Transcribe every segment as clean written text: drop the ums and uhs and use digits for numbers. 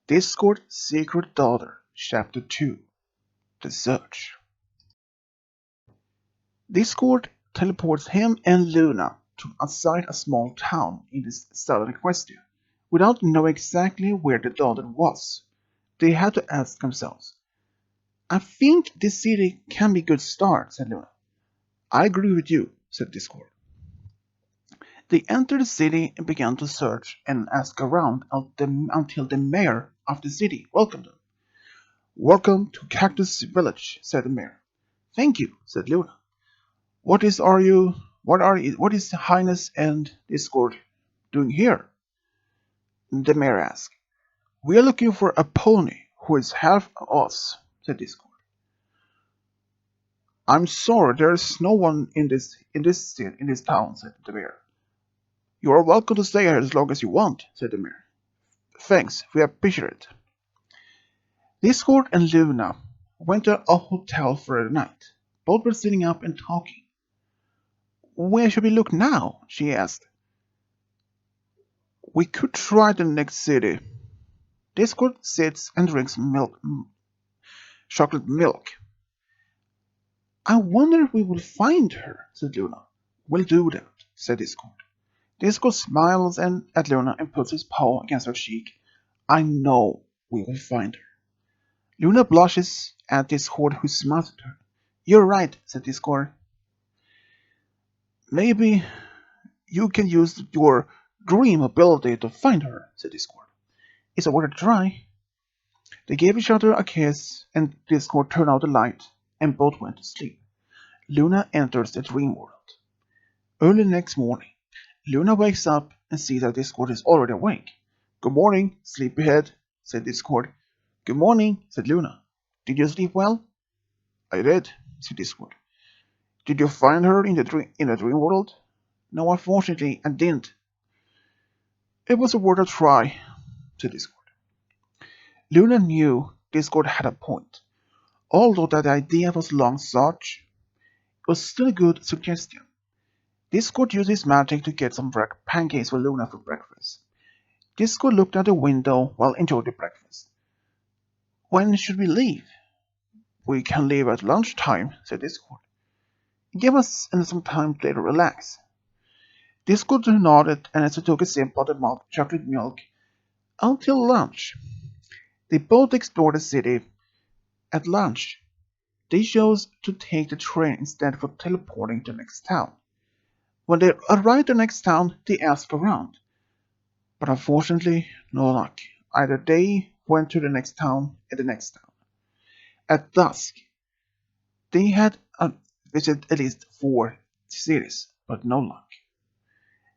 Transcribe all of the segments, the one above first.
Discord Secret Daughter, Chapter 2. The Search. Discord teleports him and Luna to outside a small town in the southern Equestria. Without knowing exactly where the daughter was, they had to ask themselves, I think this city can be a good start, said Luna. I agree with you, said Discord. They entered the city and began to search and ask around until the mayor of the city welcomed them. Welcome to Cactus Village, said the mayor. Thank you, said Luna. What is Highness and Discord doing here? The mayor asked. We are looking for a pony who is half us, said Discord. I'm sorry, there is no one in this town, said the mayor. You are welcome to stay here as long as you want, said the mayor. Thanks, we appreciate it. Discord and Luna went to a hotel for the night. Both were sitting up and talking. Where should we look now? She asked. We could try the next city. Discord sits and drinks chocolate milk. I wonder if we will find her, said Luna. We'll do that, said Discord. Discord smiles at Luna and puts his paw against her cheek. I know we will find her. Luna blushes at Discord, who smiles at her. You're right, said Discord. Maybe you can use your dream ability to find her, said Discord. It's worth a try. They gave each other a kiss, and Discord turned out the light, and both went to sleep. Luna enters the dream world. Early next morning, Luna wakes up and sees that Discord is already awake. Good morning, sleepyhead, said Discord. Good morning, said Luna. Did you sleep well? I did, said Discord. Did you find her in the dream world? No, unfortunately, I didn't. It was worth a try, said Discord. Luna knew Discord had a point. Although that idea was long sought, it was still a good suggestion. Discord used his magic to get some pancakes for Luna for breakfast. Discord looked out the window while enjoying the breakfast. When should we leave? We can leave at lunchtime, said Discord. Give us some time to relax. Discord nodded and took a sip of the chocolate milk until lunch. They both explored the city. At lunch, they chose to take the train instead of teleporting to the next town. When they arrived at the next town, they asked around. But unfortunately, no luck. Either they went to the next town and the next town. At dusk, they had visited at least 4 cities, but no luck.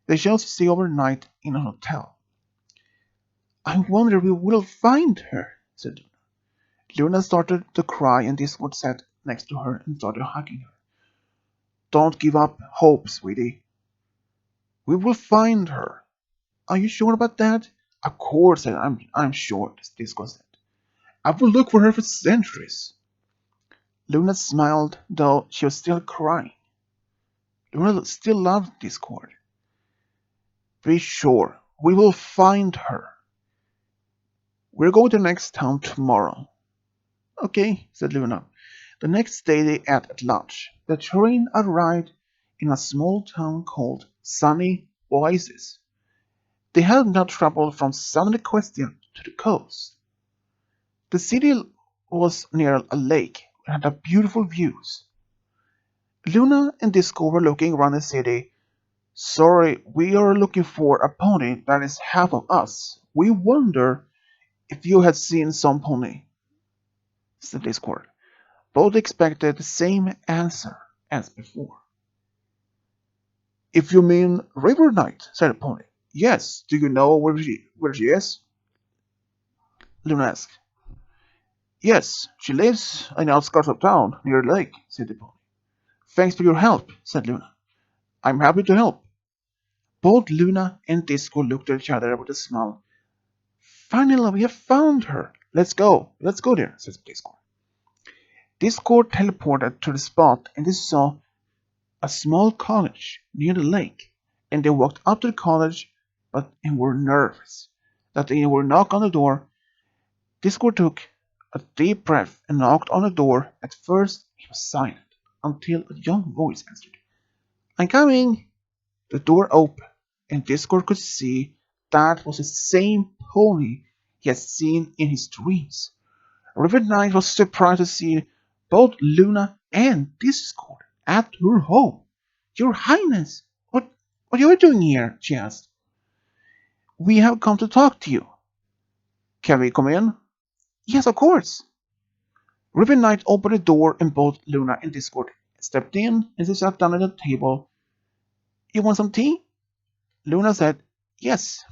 They chose to stay overnight in a hotel. I wonder if we will find her, said Luna. Luna started to cry and Discord sat next to her and started hugging her. Don't give up hope, sweetie. We will find her. Are you sure about that? Of course, I'm sure, Discord said. I will look for her for centuries. Luna smiled, though she was still crying. Luna still loved Discord. Be sure, we will find her. We're going to the next town tomorrow. Okay, said Luna. The next day they ate at lunch. The train arrived in a small town called Sunny Oasis. They had not traveled from southern Equestria to the coast. The city was near a lake and had beautiful views. Luna and Disco were looking around the city. Sorry, we are looking for a pony that is half of us. We wonder if you had seen some pony, said Discord. Both expected the same answer as before. If you mean River Knight, said the pony. Yes, do you know where she is? Luna asked. Yes, she lives in the outskirts of town, near the lake, said the pony. Thanks for your help, said Luna. I'm happy to help. Both Luna and Disco looked at each other with a smile. Finally, we have found her. Let's go there, said Discord. Discord teleported to the spot and they saw a small cottage near the lake, and they walked up to the cottage, and were nervous that they would knock on the door. Discord took a deep breath and knocked on the door. At first, he was silent, until a young voice answered. I'm coming! The door opened, and Discord could see that was the same pony he had seen in his dreams. River Knight was surprised to see both Luna and Discord at her home. Your Highness, what are you doing here? She asked. We have come to talk to you. Can we come in? Yes, of course. River Knight opened the door and both Luna and Discord stepped in and they sat down at the table. You want some tea? Luna said, yes.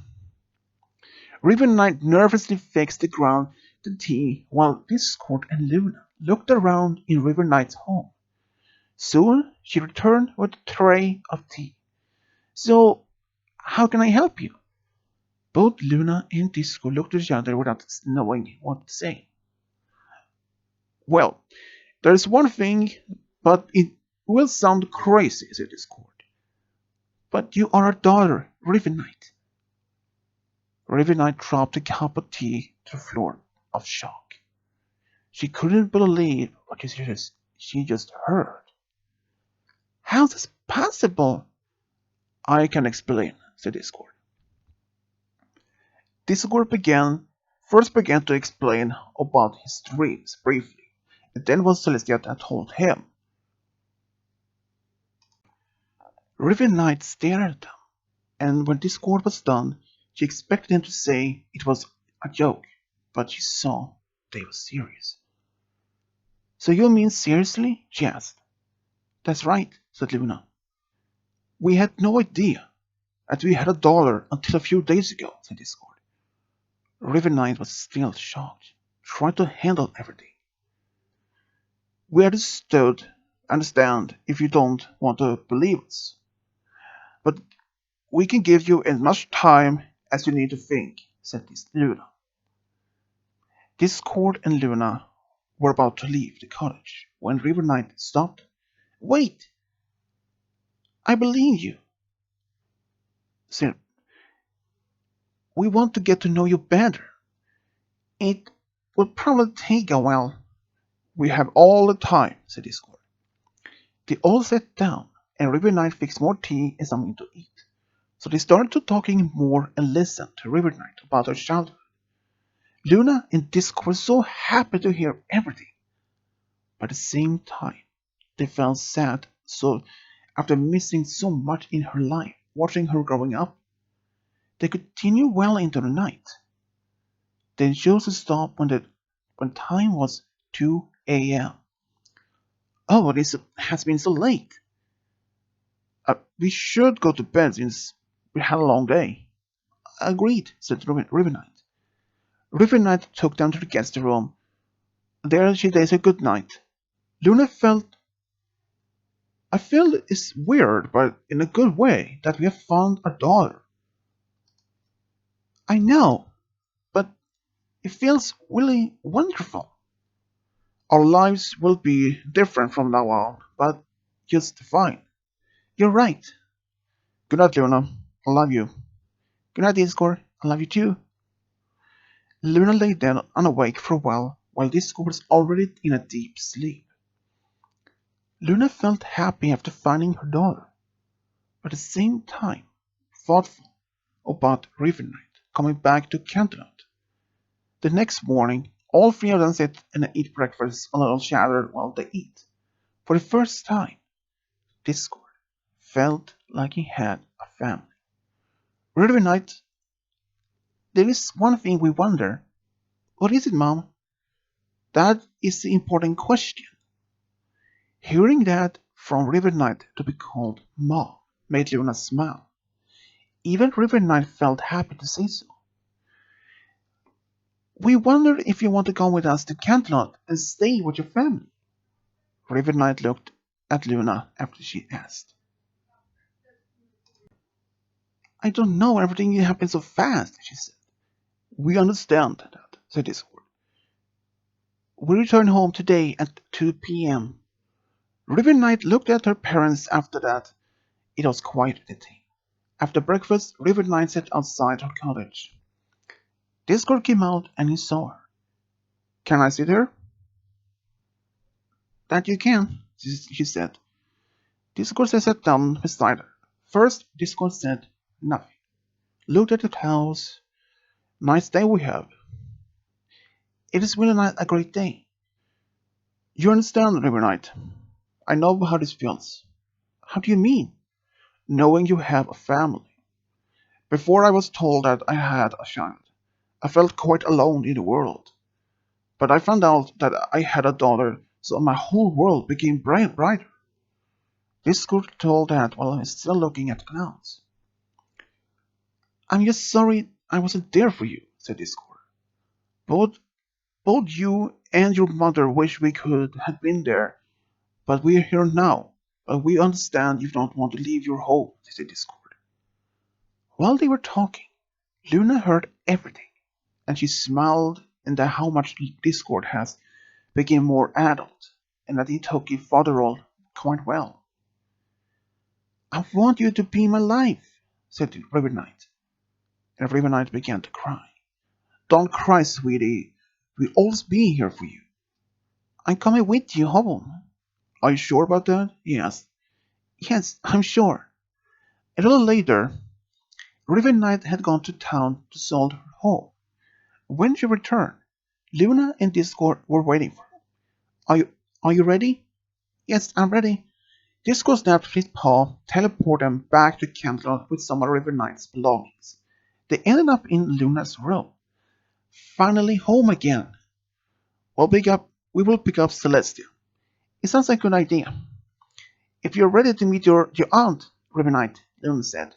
River Knight nervously fixed the ground the tea while Discord and Luna looked around in River Knight's home. Soon she returned with a tray of tea. So, how can I help you? Both Luna and Discord looked at each other without knowing what to say. Well, there's one thing, but it will sound crazy, said Discord. But you are a daughter, River Knight. River Knight dropped a cup of tea to the floor of shock. She couldn't believe what she just heard. How's this possible? I can explain, said Discord. Discord first began to explain about his dreams briefly, and then what Celestia had told him. River Knight stared at them, and when Discord was done, she expected him to say it was a joke, but she saw they were serious. So you mean seriously? She asked. That's right, said Luna. We had no idea that we had a dollar until a few days ago, said Discord. River Knight was still shocked, trying to handle everything. We understand if you don't want to believe us. But we can give you as much time as you need to think, said Luna. Discord and Luna were about to leave the cottage when River Knight stopped. Wait! I believe you, said. We want to get to know you better. It will probably take a while. We have all the time, said Discord. They all sat down, and River Knight fixed more tea and something to eat. So they started to talking more and listened to River Knight about her childhood. Luna and Discord were so happy to hear everything. But at the same time, they felt sad after missing so much in her life, watching her growing up. They continued well into the night. Then chose to stop when time was 2 a.m. Oh, it has been so late. We should go to bed since we had a long day. Agreed, said River Knight. River Knight took them to the guest room. There she said good night. Luna I feel it's weird, but in a good way, that we have found a daughter. I know, but it feels really wonderful. Our lives will be different from now on, but just fine. You're right. Good night, Luna. I love you. Good night, Discord. I love you too. Luna lay down unawake for a while Discord was already in a deep sleep. Luna felt happy after finding her daughter, but at the same time thoughtful about River Knight coming back to Canterlot. The next morning, all three of them sit and eat breakfast a little shattered while they eat. For the first time, Discord felt like he had a family. River Knight, there is one thing we wonder. What is it, Mom? That is the important question. Hearing that from River Knight to be called Mom made Luna smile. Even River Knight felt happy to say so. We wonder if you want to come with us to Canterlot and stay with your family. River Knight looked at Luna after she asked. I don't know, everything happened so fast, she said. We understand that, said Discord. We return home today at 2 p.m. River Knight looked at her parents after that. It was quiet at the tea. After breakfast, River Knight sat outside her cottage. Discord came out and he saw her. Can I sit here? That you can, she said. Discord sat down beside her. First, Discord said nothing. Looked at the house. Nice day we have. It is really not a great day. You understand, River Knight. I know how this feels. How do you mean? Knowing you have a family. Before I was told that I had a child, I felt quite alone in the world. But I found out that I had a daughter, so my whole world became brighter. Discord told that while I was still looking at the clouds. I'm just sorry I wasn't there for you, said Discord. Both, both you and your mother wish we could have been there, but we're here now. But we understand you don't want to leave your home, said Discord. While they were talking, Luna heard everything, and she smiled and at how much Discord has become more adult, and that he took his father role quite well. I want you to be my life, said the River Knight, and River Knight began to cry. Don't cry, sweetie. We'll always be here for you. I'm coming with you home. Are you sure about that? He asked. Yes, I'm sure. A little later, River Knight had gone to town to sell her home. When she returned, Luna and Discord were waiting for her. Are you ready? Yes, I'm ready. Discord snapped his paw, teleported them back to Camelot with some of River Knight's belongings. They ended up in Luna's room. Finally home again. We will pick up Celestia. It sounds like a good idea. If you're ready to meet your aunt, River Knight, Luna said.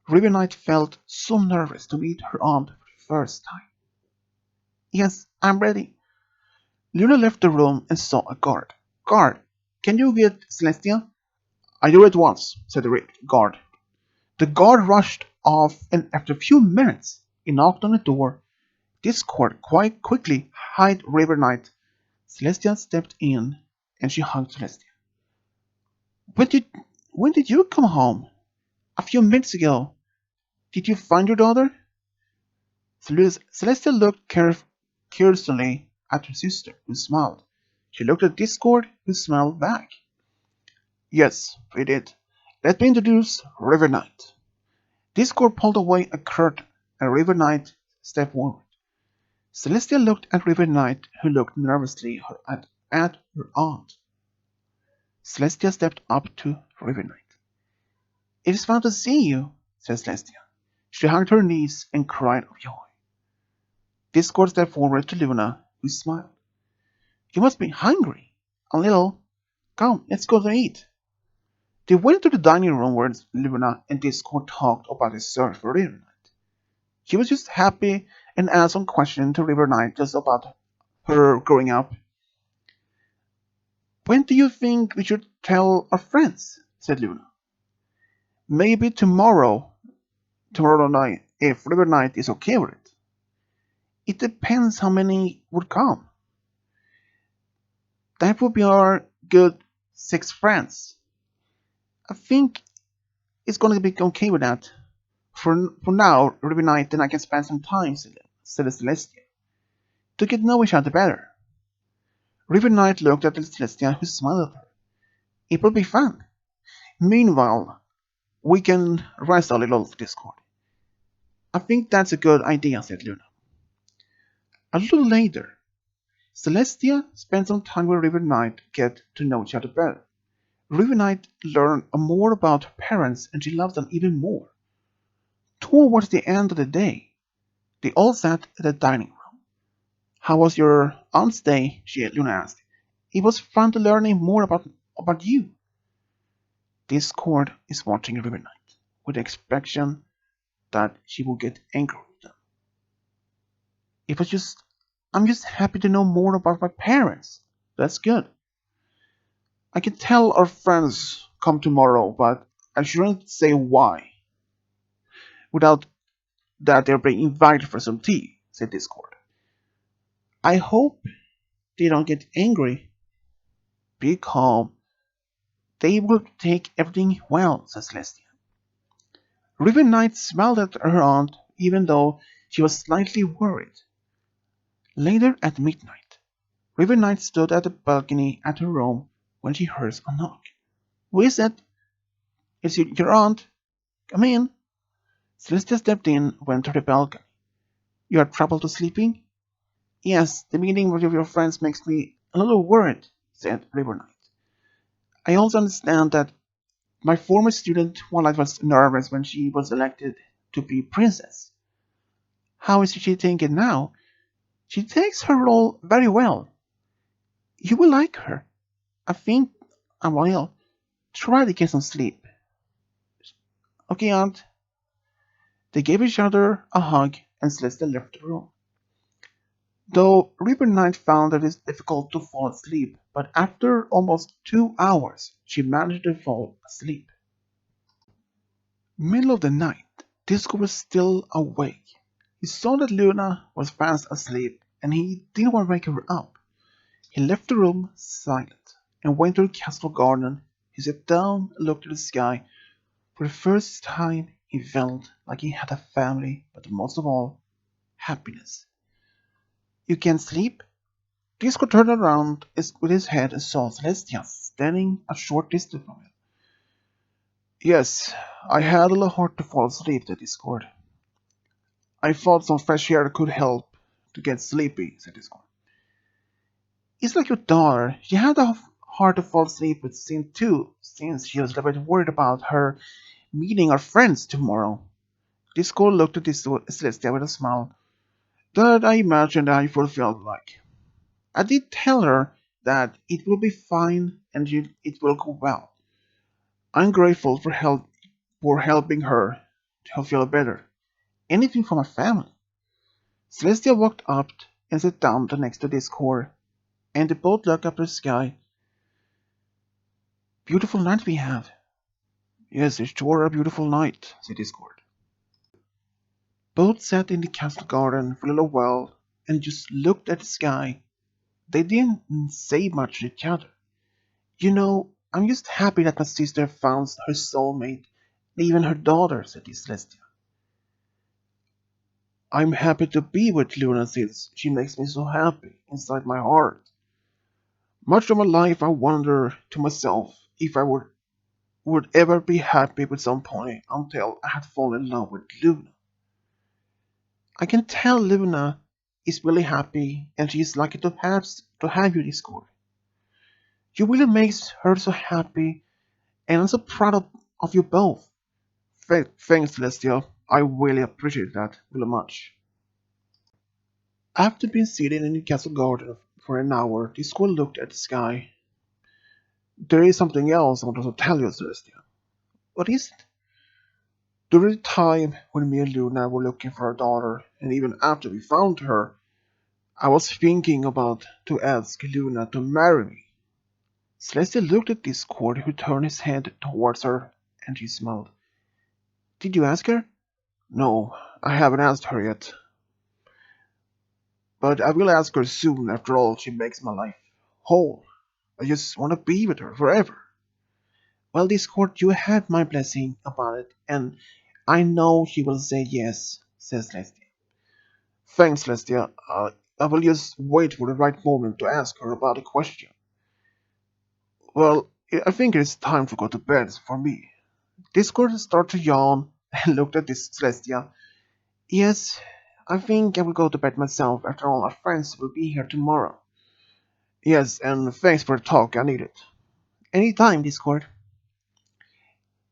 River Knight felt so nervous to meet her aunt for the first time. Yes, I'm ready. Luna left the room and saw a guard. Guard, can you get Celestia? I do at once, said the guard. The guard rushed off, and after a few minutes, he knocked on the door. Discord quite quickly hid River Knight. Celestia stepped in, and she hugged Celestia. When did when did you come home? A few minutes ago. Did you find your daughter? Celestia looked curiously at her sister, who smiled. She looked at Discord, who smiled back. Yes, we did. Let me introduce River Knight. Discord pulled away a curtain, and River Knight stepped forward. Celestia looked at River Knight, who looked nervously at her aunt. Celestia stepped up to River Knight. It is fun to see you, said Celestia. She hugged her knees and cried of joy. Discord stepped forward to Luna, who smiled. You must be hungry. A little. Come, let's go to eat. They went to the dining room where Luna and Discord talked about the search for River Knight. She was just happy and asked some questions to River Knight just about her growing up. When do you think we should tell our friends? Said Luna. Maybe tomorrow night, if River Knight is okay with it. It depends how many would come. That would be our good 6 friends. I think it's going to be okay with that. For now, River Knight and I can spend some time, said Celestia, to get to know each other better. River Knight looked at Celestia, who smiled at her. It will be fun. Meanwhile, we can rest a little, Discord. I think that's a good idea, said Luna. A little later, Celestia spent some time with River Knight to get to know each other better. River Knight learned more about her parents, and she loved them even more. Towards the end of the day, they all sat at the dining room. How was your aunt's day? Luna asked. It was fun to learn more about you. Discord is watching River Knight with the expectation that she will get angry with them. I'm just happy to know more about my parents. That's good. I can tell our friends come tomorrow, but I shouldn't say why. Without that they're being invited for some tea, said Discord. I hope they don't get angry. Be calm. They will take everything well, said Celestia. River Knight smiled at her aunt, even though she was slightly worried. Later at midnight, River Knight stood at the balcony at her room when she heard a knock. Who is it? It's your aunt. Come in. Celestia stepped in, went to the balcony. You had trouble to sleeping? Yes, the meeting with your friends makes me a little worried, said River Knight. I also understand that my former student Twilight was nervous when she was elected to be princess. How is she thinking now? She takes her role very well. You will like her. I think I will. Try to get some sleep. Okay, Aunt. They gave each other a hug and Celeste left the room. Though River Knight found it is difficult to fall asleep, but after almost 2 hours she managed to fall asleep. Middle of the night, Disco was still awake. He saw that Luna was fast asleep and he didn't want to wake her up. He left the room silent and went to the castle garden. He sat down and looked at the sky. For the first time he felt like he had a family, but most of all, happiness. You can't sleep? Disco turned around with his head and saw Celestia standing a short distance from him. Yes, I had a little hard to fall asleep, said Discord. I thought some fresh air could help to get sleepy, said Discord. It's like your daughter. She had a hard to fall asleep with Sin too, since she was a little bit worried about her meeting our friends tomorrow. Discord looked at Celestia with a smile that I imagined I felt like. I did tell her that it will be fine and it will go well. I'm grateful for helping her to feel better. Anything for my family. Celestia walked up and sat down next to Discord, and they both looked up at the sky. Beautiful night we have. Yes, it's sure a beautiful night, said Discord. Both sat in the castle garden for a little while and just looked at the sky. They didn't say much to each other. You know, I'm just happy that my sister found her soulmate, and even her daughter, said Celestia. I'm happy to be with Luna since she makes me so happy inside my heart. Much of my life I wonder to myself if I would ever be happy with some pony until I had fallen in love with Luna. I can tell Luna is really happy and she is lucky to have you Discord. You really makes her so happy and I'm so proud of you both. Thanks, Celestia. I really appreciate that really much. After being seated in the castle garden for an hour, Discord looked at the sky. There is something else I want to tell you, Celestia. What is it? During the time when me and Luna were looking for our daughter, and even after we found her, I was thinking about to ask Luna to marry me. Celestia looked at Discord, who turned his head towards her, and she smiled. Did you ask her? No, I haven't asked her yet. But I will ask her soon. After all, she makes my life whole. I just want to be with her forever. Well, Discord, you have my blessing about it, and I know she will say yes, says Celestia. Thanks, Celestia. I will just wait for the right moment to ask her about a question. Well, I think it's time to go to bed for me. Discord started to yawn and looked at this Celestia. Yes, I think I will go to bed myself. After all, our friends will be here tomorrow. Yes, and thanks for the talk. I need it. Anytime, Discord.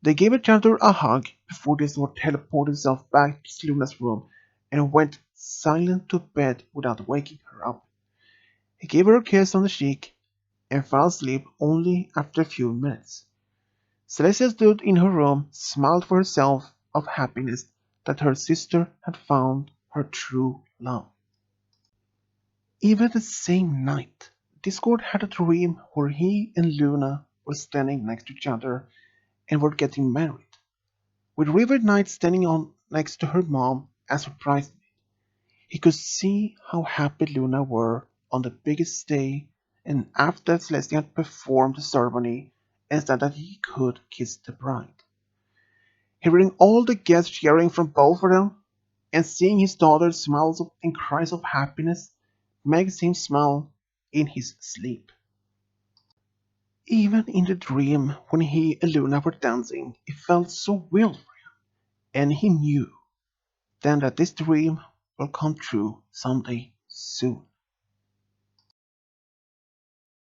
They gave each other a hug before Discord teleported himself back to Luna's room and went silent to bed without waking her up. He gave her a kiss on the cheek and fell asleep only after a few minutes. Celestia stood in her room, smiled for herself of happiness that her sister had found her true love. Even the same night, Discord had a dream where he and Luna were standing next to each other and were getting married, with River Knight standing on next to her mom as her bridesmaid. He could see how happy Luna were on the biggest day, and after Celestia had performed the ceremony and said that he could kiss the bride. Hearing all the guests cheering from both of them, and seeing his daughter's smiles and cries of happiness makes him smile in his sleep. Even in the dream, when he and Luna were dancing, it felt so real for him, and he knew then that this dream will come true someday soon.